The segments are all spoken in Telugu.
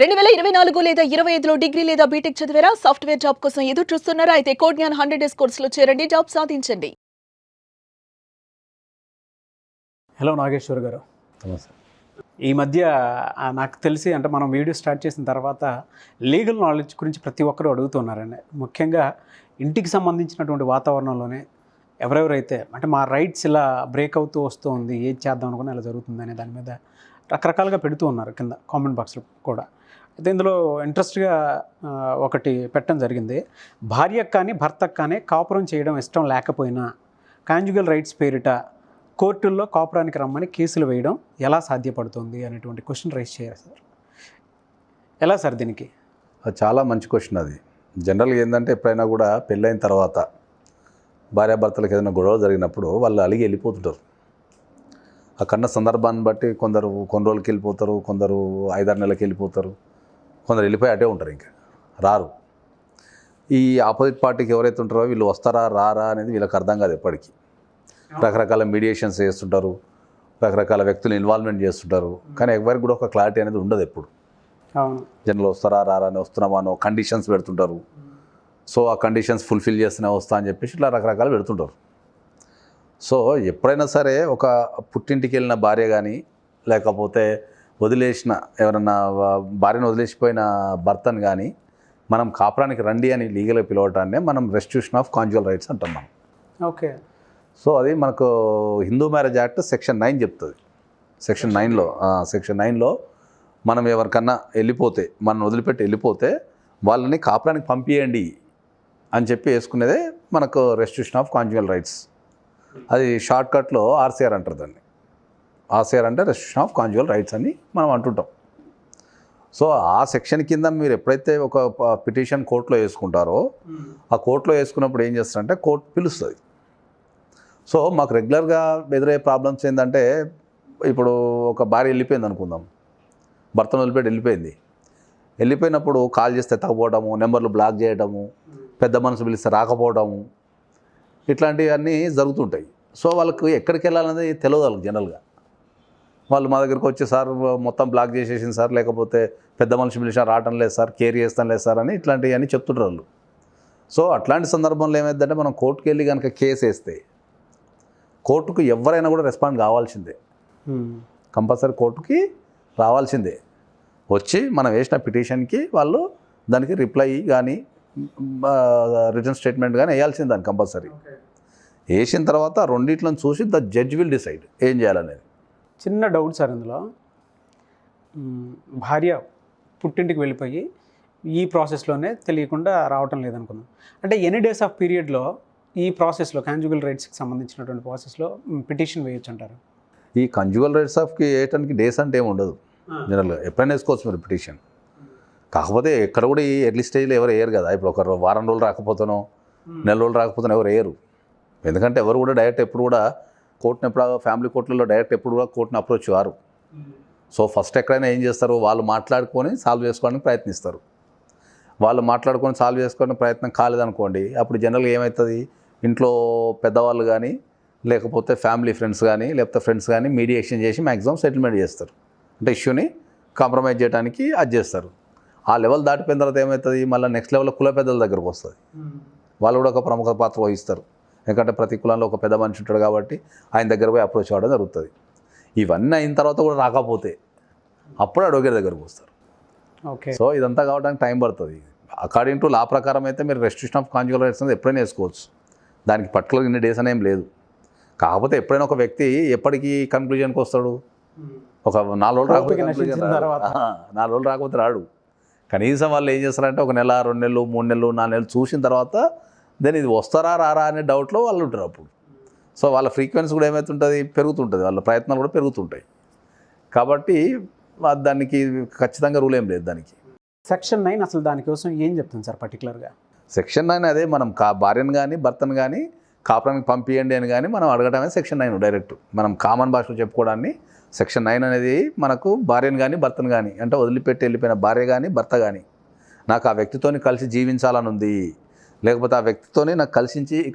2024 లేదా 25లో డిగ్రీ లేదా బీటెక్ చదివారా? సాఫ్ట్‌వేర్ జాబ్ కోసం ఎదురు చూస్తున్నారా? అయితే కోడ్ జ్ఞాన్ 100 డేస్ కోర్సులో చేరండి, జాబ్ సాధించండి. హలో నాగేశ్వర్ గారు. నమస్తే. ఈ మధ్య నాకు తెలిసి అంటే మనం వీడియో స్టార్ట్ చేసిన తర్వాత లీగల్ నాలెడ్జ్ గురించి ప్రతి ఒక్కరు అడుగుతున్నారండి. ముఖ్యంగా ఇంటికి సంబంధించినటువంటి వాతావరణంలోనే ఎవరెవరైతే అంటే మా రైట్స్ ఇలా బ్రేక్ అవుతూ వస్తూ ఉంది, ఏది చేద్దాం అనుకుని ఇలా జరుగుతుంది అనే దాని మీద రకరకాలుగా పెడుతూ ఉన్నారు కింద కామెంట్ బాక్స్లో కూడా. అయితే ఇందులో ఇంట్రెస్ట్గా ఒకటి పెట్టడం జరిగింది. భార్యకు కానీ భర్తకు కానీ కాపురం చేయడం ఇష్టం లేకపోయినా కాంజుగల్ రైట్స్ పేరిట కోర్టుల్లో కాపురానికి రమ్మని కేసులు వేయడం ఎలా సాధ్యపడుతుంది అనేటువంటి క్వశ్చన్ రైజ్ చేయాలి సార్. ఎలా సార్ దీనికి? అది చాలా మంచి క్వశ్చన్. అది జనరల్గా ఏంటంటే ఎప్పుడైనా కూడా పెళ్ళైన తర్వాత భార్యాభర్తలకు ఏదైనా గొడవ జరిగినప్పుడు వాళ్ళు అలిగి వెళ్ళిపోతుంటారు. ఆ కన్న సందర్భాన్ని బట్టి కొందరు కొన్ని రోజులకి వెళ్ళిపోతారు, కొందరు 5-6 నెలలకి వెళ్ళిపోతారు, కొందరు వెళ్ళిపోయి అటే ఉంటారు, ఇంకా రారు. ఈ ఆపోజిట్ పార్టీకి ఎవరైతే ఉంటారో వీళ్ళు వస్తారా రారా అనేది వీళ్ళకి అర్థం కాదు ఎప్పటికీ. రకరకాల మీడియేషన్స్ చేస్తుంటారు, రకరకాల వ్యక్తులు ఇన్వాల్వ్మెంట్ చేస్తుంటారు, కానీ ఎవరికి కూడా ఒక క్లారిటీ అనేది ఉండదు ఎప్పుడు. జనరల్ వస్తారా రారా అని, వస్తున్నామా అనో కండిషన్స్ పెడుతుంటారు. సో ఆ కండిషన్స్ ఫుల్ఫిల్ చేస్తూనే వస్తా అని చెప్పేసి ఇట్లా రకరకాలు పెడుతుంటారు. సో ఎప్పుడైనా సరే ఒక పుట్టింటికి వెళ్ళిన భార్య కానీ, లేకపోతే వదిలేసిన ఎవరన్నా భార్యను వదిలేసిపోయిన భర్తను కానీ మనం కాపురానికి రండి అని లీగల్గా పిలవటాన్నే మనం రెస్టిట్యూషన్ ఆఫ్ కాంజుగల్ రైట్స్ అంటాం మనం. ఓకే. సో అది మనకు హిందూ మ్యారేజ్ యాక్ట్ సెక్షన్ 9 చెప్తుంది. సెక్షన్ 9లో మనం ఎవరికన్నా వెళ్ళిపోతే, మనం వదిలిపెట్టి వెళ్ళిపోతే వాళ్ళని కాపురానికి పంపియండి అని చెప్పి వేసుకునేదే మనకు రెస్టిట్యూషన్ ఆఫ్ కాంజుగల్ రైట్స్. అది షార్ట్కట్లో ఆర్సీఆర్ అంటారు దాన్ని. ఆర్సీఆర్ అంటే రెస్టిట్యూషన్ ఆఫ్ కాంజుగల్ రైట్స్ అని మనం అంటుంటాం. సో ఆ సెక్షన్ కింద మీరు ఎప్పుడైతే ఒక పిటిషన్ కోర్టులో వేసుకుంటారో, ఆ కోర్టులో వేసుకున్నప్పుడు ఏం చేస్తారంటే కోర్టు పిలుస్తుంది. సో మాకు రెగ్యులర్గా ఎదురయ్యే ప్రాబ్లమ్స్ ఏంటంటే, ఇప్పుడు ఒక భార్య వెళ్ళిపోయింది అనుకుందాం, భర్తను వదిలిపెట్టి వెళ్ళిపోయినప్పుడు కాల్ చేస్తే ఎత్తకపోవడము, నెంబర్లు బ్లాక్ చేయడము, పెద్ద మనసు పిలిస్తే రాకపోవడము, ఇట్లాంటివన్నీ జరుగుతుంటాయి. సో వాళ్ళకు ఎక్కడికి వెళ్ళాలనేది తెలియదు వాళ్ళకి. జనరల్గా వాళ్ళు మా దగ్గరికి వచ్చి సార్ మొత్తం బ్లాక్ చేసేసింది సార్, లేకపోతే పెద్ద మనిషి పిలిచినా రావటం లేదు సార్, కేర్ చేస్తాం లేదు సార్ అని ఇట్లాంటివన్నీ చెప్తుంటారు వాళ్ళు. సో అట్లాంటి సందర్భంలో ఏమైందంటే మనం కోర్టుకు వెళ్ళి కనుక కేసు వేస్తే కోర్టుకు ఎవరైనా కూడా రెస్పాండ్ కావాల్సిందే. కంపల్సరీ కోర్టుకి రావాల్సిందే. వచ్చి మనం వేసిన పిటిషన్కి వాళ్ళు దానికి రిప్లై కానీ రిటర్న్ స్టేట్మెంట్ కానీ వేయాల్సింది దాన్ని కంపల్సరీ. వేసిన తర్వాత రెండిట్లను చూసి ద జడ్జ్ విల్ డిసైడ్ ఏం చేయాలనేది. చిన్న డౌట్ సార్ ఇందులో. భార్య పుట్టింటికి వెళ్ళిపోయి ఈ ప్రాసెస్లోనే తెలియకుండా రావటం లేదనుకుందాం, అంటే ఎనీ డేస్ ఆఫ్ పీరియడ్లో ఈ ప్రాసెస్లో కాంజుగల్ రైట్స్కి సంబంధించినటువంటి ప్రాసెస్లో పిటిషన్ వేయొచ్చు అంటారు? ఈ కాంజుగల్ రైట్స్ ఆఫ్కి వేయటానికి డేస్ అంటే ఏమి ఉండదు. జనరల్గా ఎప్పుడైనా వేసుకోవచ్చు మీరు పిటిషన్. కాకపోతే ఎక్కడ కూడా ఈ ఎర్లీ స్టేజ్లో ఎవరు వేయరు కదా. ఇప్పుడు ఒక వారం రోజులు రాకపోతానో, నెల రోజులు రాకపోతానో ఎవరు వేయరు. ఎందుకంటే ఎవరు కూడా డైరెక్ట్ ఎప్పుడు కూడా కోర్టును ఫ్యామిలీ కోర్టులలో డైరెక్ట్ ఎప్పుడు కూడా కోర్టును అప్రోచ్ కారు. సో ఫస్ట్ ఎక్కడైనా ఏం చేస్తారు, వాళ్ళు మాట్లాడుకొని సాల్వ్ చేసుకోవడానికి ప్రయత్నిస్తారు. వాళ్ళు మాట్లాడుకొని సాల్వ్ చేసుకోవడానికి ప్రయత్నం కాలేదనుకోండి, అప్పుడు జనరల్గా ఏమవుతుంది, ఇంట్లో పెద్దవాళ్ళు కానీ, లేకపోతే ఫ్యామిలీ ఫ్రెండ్స్ కానీ, లేకపోతే ఫ్రెండ్స్ కానీ మీడియేషన్ చేసి మ్యాక్సిమం సెటిల్మెంట్ చేస్తారు. అంటే ఇష్యూని కాంప్రమైజ్ చేయడానికి అది చేస్తారు. ఆ లెవెల్ దాటిపోయిన తర్వాత ఏమవుతుంది, మళ్ళీ నెక్స్ట్ లెవెల్లో కుల పెద్దల దగ్గరకు వస్తుంది. వాళ్ళు కూడా ఒక ప్రముఖ పాత్ర వహిస్తారు. ఎందుకంటే ప్రతి కులంలో ఒక పెద్ద మనిషి ఉంటాడు కాబట్టి ఆయన దగ్గర పోయి అప్రోచ్ అవ్వడం జరుగుతుంది. ఇవన్నీ అయిన తర్వాత కూడా రాకపోతే అప్పుడు అడ్వకేట్ దగ్గరకు వస్తారు. ఓకే. సో ఇదంతా కావడానికి టైం పడుతుంది. అకార్డింగ్ టు లా ప్రకారం అయితే మీరు రెస్ట్రిక్షన్ ఆఫ్ కాంజుగల్ రైట్స్ అనేది ఎప్పుడైనా వేసుకోవచ్చు. దానికి పర్టికులర్ ఇన్ని డేస్ అనేం లేదు. కాకపోతే ఎప్పుడైనా ఒక వ్యక్తి ఎప్పటికీ కన్క్లూజన్కి వస్తాడు, ఒక 4 రోజులు రాకపోతే 4 రోజులు రాకపోతే రాడు. కనీసం వాళ్ళు ఏం చేస్తారంటే ఒక నెల, 2 నెలలు, 3 నెలలు, 4 నెలలు చూసిన తర్వాత దెన్ ఇది వస్తారా రారా అనే డౌట్లో వాళ్ళు ఉంటారు అప్పుడు. సో వాళ్ళ ఫ్రీక్వెన్సీ కూడా ఏమవుతుంటుంది, పెరుగుతుంటుంది, వాళ్ళ ప్రయత్నాలు కూడా పెరుగుతుంటాయి. కాబట్టి దానికి ఖచ్చితంగా రూల్ ఏం లేదు దానికి. సెక్షన్ 9 అసలు దానికోసం ఏం చెప్తుంది సార్ పర్టికులర్గా? సెక్షన్ 9 అదే మనం భార్యను కానీ భర్తను కానీ కాపురానికి పంపియండి అని కానీ మనం అడగటమే సెక్షన్ 9 డైరెక్ట్. మనం కామన్ భాషలో చెప్పుకోవడాన్ని సెక్షన్ 9 అనేది మనకు భార్యను కానీ భర్తను కానీ, అంటే వదిలిపెట్టి వెళ్ళిపోయిన భార్య కానీ భర్త కానీ నాకు ఆ వ్యక్తితోని కలిసి జీవించాలని ఉంది, లేకపోతే ఆ వ్యక్తితోనే నాకు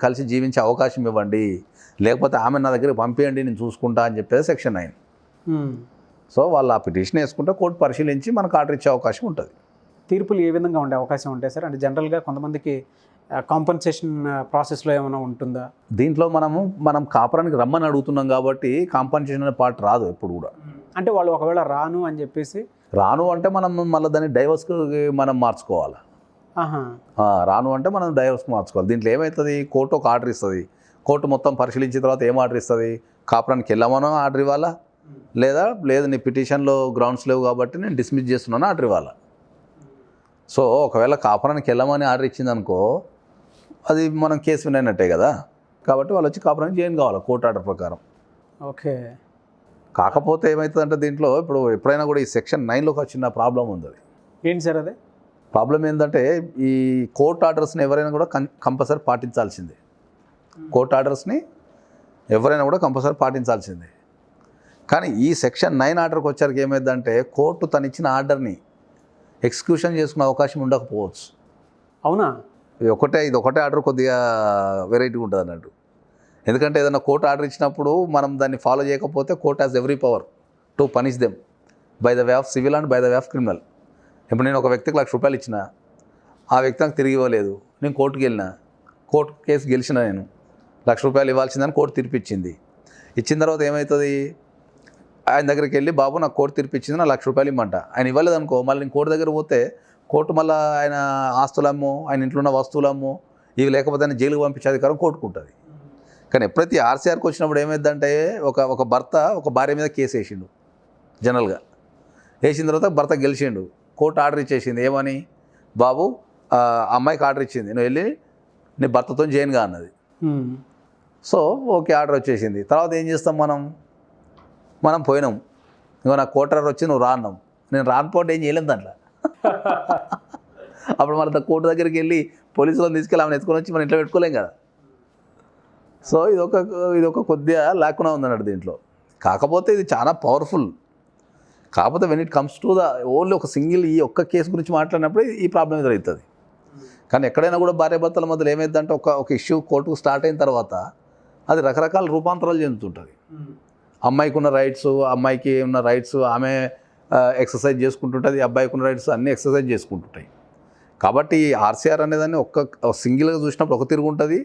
కలిసి జీవించే అవకాశం ఇవ్వండి, లేకపోతే ఆమె నా దగ్గరికి పంపించండి నేను చూసుకుంటా అని చెప్పేది సెక్షన్ 9. సో వాళ్ళు ఆ పిటిషన్ వేసుకుంటే కోర్టు పరిశీలించి మనకు ఆర్డర్ ఇచ్చే అవకాశం ఉంటుంది. తీర్పులు ఏ విధంగా ఉండే అవకాశం ఉంటాయి సార్? అంటే జనరల్గా కొంతమందికి కాంపన్సేషన్ ప్రాసెస్లో ఏమైనా ఉంటుందా? దీంట్లో మనం కాపురానికి రమ్మని అడుగుతున్నాం కాబట్టి కాంపన్సేషన్ అనే పార్ట్ రాదు ఎప్పుడు కూడా. అంటే వాళ్ళు ఒకవేళ రాను అని చెప్పేసి రాను అంటే మనం మళ్ళీ దాన్ని డైవర్స్కి మనం మార్చుకోవాలి. ఆహా, రాను అంటే మనం డైవర్స్కి మార్చుకోవాలి. దీంట్లో ఏమవుతుంది, కోర్టు ఒక ఆర్డర్ ఇస్తుంది. కోర్టు మొత్తం పరిశీలించిన తర్వాత ఏం ఆర్డర్ ఇస్తుంది, కాపురానికి వెళ్ళమనో ఆర్డర్ ఇవ్వాలా, లేదు నీ పిటిషన్లో గ్రౌండ్స్ లేవు కాబట్టి నేను డిస్మిస్ చేస్తున్నాను ఆర్డర్ ఇవ్వాలా. సో ఒకవేళ కాపురానికి వెళ్ళమని ఆర్డర్ ఇచ్చిందనుకో అది మనం కేసు వినైనట్టే కదా. కాబట్టి వాళ్ళు వచ్చి కాపురానికి జాయిన్ కావాలి కోర్టు ఆర్డర్ ప్రకారం. ఓకే. కాకపోతే ఏమవుతుందంటే దీంట్లో ఇప్పుడు ఎప్పుడైనా కూడా ఈ సెక్షన్ 9లో ఒక చిన్న ప్రాబ్లం ఉంది. అది ఏంటి సార్ అదే ప్రాబ్లం ఏంటంటే ఈ కోర్టు ఆర్డర్స్ని ఎవరైనా కూడా కంపల్సరీ పాటించాల్సిందే. కోర్టు ఆర్డర్స్ని ఎవరైనా కూడా కంపల్సరీ పాటించాల్సిందే. కానీ ఈ సెక్షన్ 9 ఆర్డర్కి వచ్చరికి ఏమైందంటే కోర్టు తను ఇచ్చిన ఆర్డర్ని ఎగ్జిక్యూషన్ చేసుకునే అవకాశం ఉండకపోవచ్చు. అవునా? ఇది ఒకటే ఆర్డర్ కొద్దిగా వెరైటీగా ఉంటుంది అన్నట్టు. ఎందుకంటే ఏదైనా కోర్టు ఆర్డర్ ఇచ్చినప్పుడు మనం దాన్ని ఫాలో చేయకపోతే court has every power to punish them by the way of civil and by the way of criminal. ఇప్పుడు నేను ఒక వ్యక్తికి ₹1,00,000 ఇచ్చిన, ఆ వ్యక్తి నాకు తిరిగి ఇవ్వలేదు, నేను కోర్టుకి వెళ్ళిన, కోర్టు కేసు గెలిచిన, నేను ₹1,00,000 ఇవ్వాల్సిందని కోర్టు తీర్పిచ్చింది. ఇచ్చిన తర్వాత ఏమవుతుంది, ఆయన దగ్గరికి వెళ్ళి బాబు నాకు కోర్టు తీర్పిచ్చింది నా ₹1,00,000 ఇమ్మంట. ఆయన ఇవ్వలేదు అనుకో, మళ్ళీ నేను కోర్టు దగ్గర పోతే కోర్టు మళ్ళీ ఆయన ఆస్తులమ్మో ఆయన ఇంట్లో ఉన్న వస్తువులమ్మో ఇవి లేకపోతే ఆయన జైలుకు పంపించే అధికారం కోర్టుకుంటుంది. కానీ ఎప్పుడైతే ఆర్సీఆర్కి వచ్చినప్పుడు ఏమైందంటే ఒక భర్త ఒక భార్య మీద కేసు వేసిండు. జనరల్గా వేసిన తర్వాత భర్త గెలిచిండు, కోర్టు ఆర్డర్ ఇచ్చేసింది ఏమని, బాబు అమ్మాయికి ఆర్డర్ ఇచ్చింది నువ్వు వెళ్ళి నీ భర్తతో జాయిన్గా అన్నది. సో ఓకే ఆర్డర్ వచ్చేసింది. తర్వాత ఏం చేస్తాం, మనం పోయినాం, ఇంకో నాకు కోర్టు ఆర్డర్ వచ్చి నువ్వు రా అన్నాం. నేను రాకపోతే ఏం చేయలేము దాంట్లో. అప్పుడు మన కోర్టు దగ్గరికి వెళ్ళి పోలీసులను తీసుకెళ్ళి ఆమెను ఎత్తుకొని వచ్చి మనం ఇంట్లో పెట్టుకోలేం కదా. సో ఇదొక కొద్దిగా లేకుండా ఉందన్నట్టు దీంట్లో. కాకపోతే ఇది చాలా పవర్ఫుల్. కాకపోతే when it comes to the only ఒక సింగిల్ ఈ ఒక్క కేసు గురించి మాట్లాడినప్పుడు ఈ ప్రాబ్లం ఎదురవుతుంది. కానీ ఎక్కడైనా కూడా భార్యాభర్తల మధ్యలో ఏమైందంటే ఒక ఇష్యూ కోర్టుకు స్టార్ట్ అయిన తర్వాత అది రకరకాల రూపాంతరాలు చెందుతుంటుంది. అమ్మాయికి ఉన్న రైట్స్, అమ్మాయికి ఉన్న రైట్స్ ఆమె ఎక్సర్సైజ్ చేసుకుంటుంటుంది, అబ్బాయికి ఉన్న రైట్స్ అన్నీ ఎక్సర్సైజ్ చేసుకుంటుంటాయి. కాబట్టి ఆర్సీఆర్ అనేదాన్ని ఒక సింగిల్గా చూసినప్పుడు ఒక తిరుగు ఉంటుంది.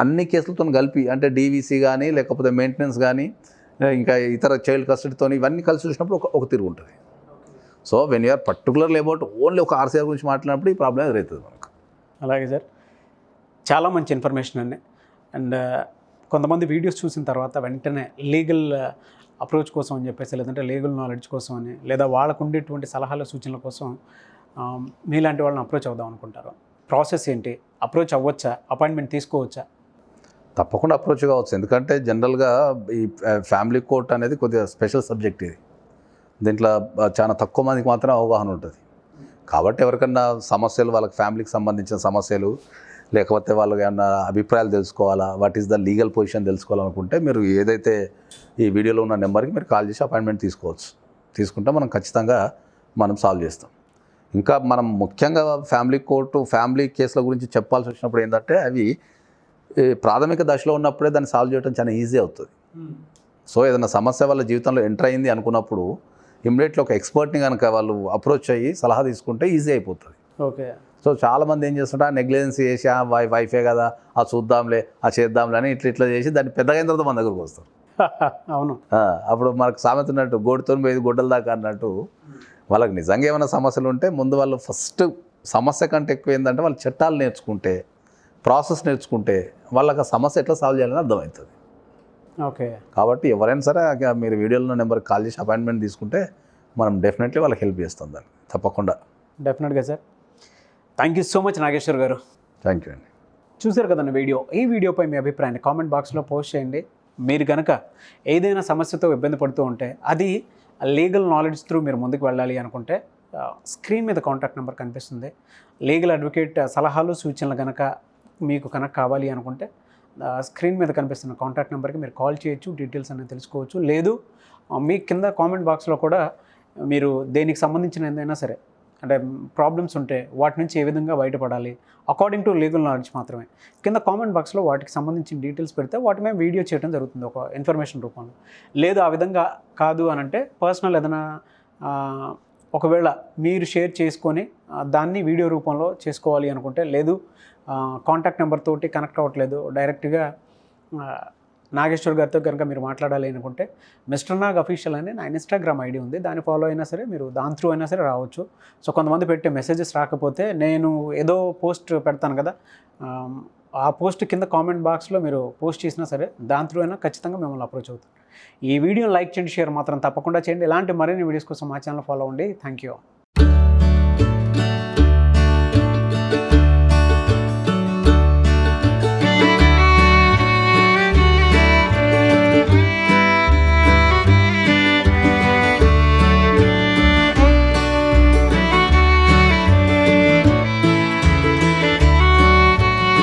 అన్ని కేసులతో కలిపి అంటే డీవీసీ కానీ లేకపోతే మెయింటెనెన్స్ కానీ ఇంకా ఇతర చైల్డ్ కస్టడీతో ఇవన్నీ కలిసి చూసినప్పుడు ఒక తిరుగు ఉంటుంది. So when you're particularly about only ఒక ఆర్సీఆర్ గురించి మాట్లాడినప్పుడు ఈ ప్రాబ్లం ఎదురవుతుంది మనకు. అలాగే సార్, చాలా మంచి ఇన్ఫర్మేషన్ అండి. అండ్ కొంతమంది వీడియోస్ చూసిన తర్వాత వెంటనే లీగల్ అప్రోచ్ కోసం అని చెప్పేసి, లేదంటే లీగల్ నాలెడ్జ్ కోసం అని, లేదా వాళ్ళకు ఉండేటువంటి సలహాల సూచనల కోసం మీలాంటి వాళ్ళని అప్రోచ్ అవుదాం అనుకుంటారు. ప్రాసెస్ ఏంటి? అప్రోచ్ అవ్వచ్చా? అపాయింట్మెంట్ తీసుకోవచ్చా? తప్పకుండా అప్రోచ్ కావచ్చు. ఎందుకంటే జనరల్గా ఈ ఫ్యామిలీ కోర్ట్ అనేది కొద్దిగా స్పెషల్ సబ్జెక్ట్. ఇది దీంట్లో చాలా తక్కువ మందికి మాత్రం అవగాహన ఉంటుంది. కాబట్టి ఎవరికన్నా సమస్యలు, వాళ్ళకి ఫ్యామిలీకి సంబంధించిన సమస్యలు, లేకపోతే వాళ్ళకి ఏమన్నా అభిప్రాయాలు తెలుసుకోవాలా, what is the legal position తెలుసుకోవాలనుకుంటే మీరు ఏదైతే ఈ వీడియోలో ఉన్న నెంబర్కి మీరు కాల్ చేసి అపాయింట్మెంట్ తీసుకోవచ్చు. తీసుకుంటే మనం ఖచ్చితంగా సాల్వ్ చేస్తాం. ఇంకా మనం ముఖ్యంగా ఫ్యామిలీ కోర్టు, ఫ్యామిలీ కేసుల గురించి చెప్పాల్సి వచ్చినప్పుడు ఏంటంటే అవి ప్రాథమిక దశలో ఉన్నప్పుడే దాన్ని సాల్వ్ చేయడం చాలా ఈజీ అవుతుంది. సో ఏదైనా సమస్య వాళ్ళ జీవితంలో ఎంటర్ అయింది అనుకున్నప్పుడు ఇమ్మీడియట్లీ ఒక ఎక్స్పర్ట్ని కనుక వాళ్ళు అప్రోచ్ అయ్యి సలహా తీసుకుంటే ఈజీ అయిపోతుంది. ఓకే. సో చాలామంది ఏం చేస్తుంటారు, నెగ్లిజెన్సీ చేసి వైఫే కదా చూద్దాంలే చేద్దాంలే అని ఇట్లా చేసి దాన్ని పెద్దగా అయిన తర్వాత మన దగ్గరకు వస్తారు. అవును. అప్పుడు మనకు సామెత ఉన్నట్టు గోడితో పోయి గొడ్డల దాకా అన్నట్టు వాళ్ళకి నిజంగా ఏమైనా సమస్యలు ఉంటే ముందు వాళ్ళు ఫస్ట్ సమస్య కంటే ఎక్కువ ఏంటంటే వాళ్ళు చట్టాలు నేర్చుకుంటే, ప్రాసెస్ నేర్చుకుంటే వాళ్ళకి ఆ సమస్య ఎట్లా సాల్వ్ చేయాలని అర్థమవుతుంది. ఓకే. కాబట్టి ఎవరైనా సరే మీరు వీడియోలో నెంబర్కి కాల్ చేసి అపాయింట్మెంట్ తీసుకుంటే మనం డెఫినెట్లీ వాళ్ళకి హెల్ప్ చేస్తాం దాన్ని తప్పకుండా. Definitely sir. Thank you so much Nageshwar garu. Thank you అండి. చూసారు కదండి వీడియో. ఈ వీడియోపై మీ అభిప్రాయాన్ని కామెంట్ బాక్స్లో పోస్ట్ చేయండి. మీరు కనుక ఏదైనా సమస్యతో ఇబ్బంది పడుతూ ఉంటే, అది లీగల్ నాలెడ్జ్ త్రూ మీరు ముందుకు వెళ్ళాలి అనుకుంటే స్క్రీన్ మీద కాంటాక్ట్ నెంబర్ కనిపిస్తుంది. లీగల్ అడ్వకేట్ సలహాలు సూచనలు కనుక మీకు కావాలి అనుకుంటే స్క్రీన్ మీద కనిపిస్తున్న కాంటాక్ట్ నెంబర్కి మీరు కాల్ చేయొచ్చు, డీటెయిల్స్ అనేది తెలుసుకోవచ్చు. లేదు మీ కింద కామెంట్ బాక్స్లో కూడా మీరు దేనికి సంబంధించిన ఏదైనా సరే అంటే ప్రాబ్లమ్స్ ఉంటే వాటి నుంచి ఏ విధంగా బయటపడాలి అకార్డింగ్ టు లీగల్ నాలెడ్జ్ మాత్రమే కింద కామెంట్ బాక్స్లో వాటికి సంబంధించిన డీటెయిల్స్ పెడితే వాటి మేము వీడియో చేయడం జరుగుతుంది ఒక ఇన్ఫర్మేషన్ రూపంలో. లేదు ఆ విధంగా కాదు అని అంటే పర్సనల్ ఏదైనా ఒకవేళ మీరు షేర్ చేసుకొని దాన్ని వీడియో రూపంలో చేసుకోవాలి అనుకుంటే, లేదు కాంటాక్ట్ నెంబర్ తోటి కనెక్ట్ అవ్వట్లేదు డైరెక్ట్గా నాగేశ్వర్ గారితో కనుక మీరు మాట్లాడాలి అనుకుంటే మిస్టర్ నాగ్ అఫీషియల్ అని నా ఇన్స్టాగ్రామ్ ఐడి ఉంది, దాన్ని ఫాలో అయినా సరే మీరు దాని త్రూ అయినా సరే రావచ్చు. సో కొంతమంది పెట్టే మెసేజెస్ రాకపోతే నేను ఏదో పోస్ట్ పెడతాను కదా, ఆ పోస్ట్ కింద కామెంట్ బాక్స్లో మీరు పోస్ట్ చేసినా సరే దాని త్రూ అయినా ఖచ్చితంగా మిమ్మల్ని అప్రోచ్ అవుతాను. ఈ వీడియోని లైక్ చేయండి, షేర్ మాత్రం తప్పకుండా చేయండి. ఇలాంటి మరిన్ని వీడియోస్ కోసం మా ఛానల్ ఫాలో అవ్వండి. Thank you.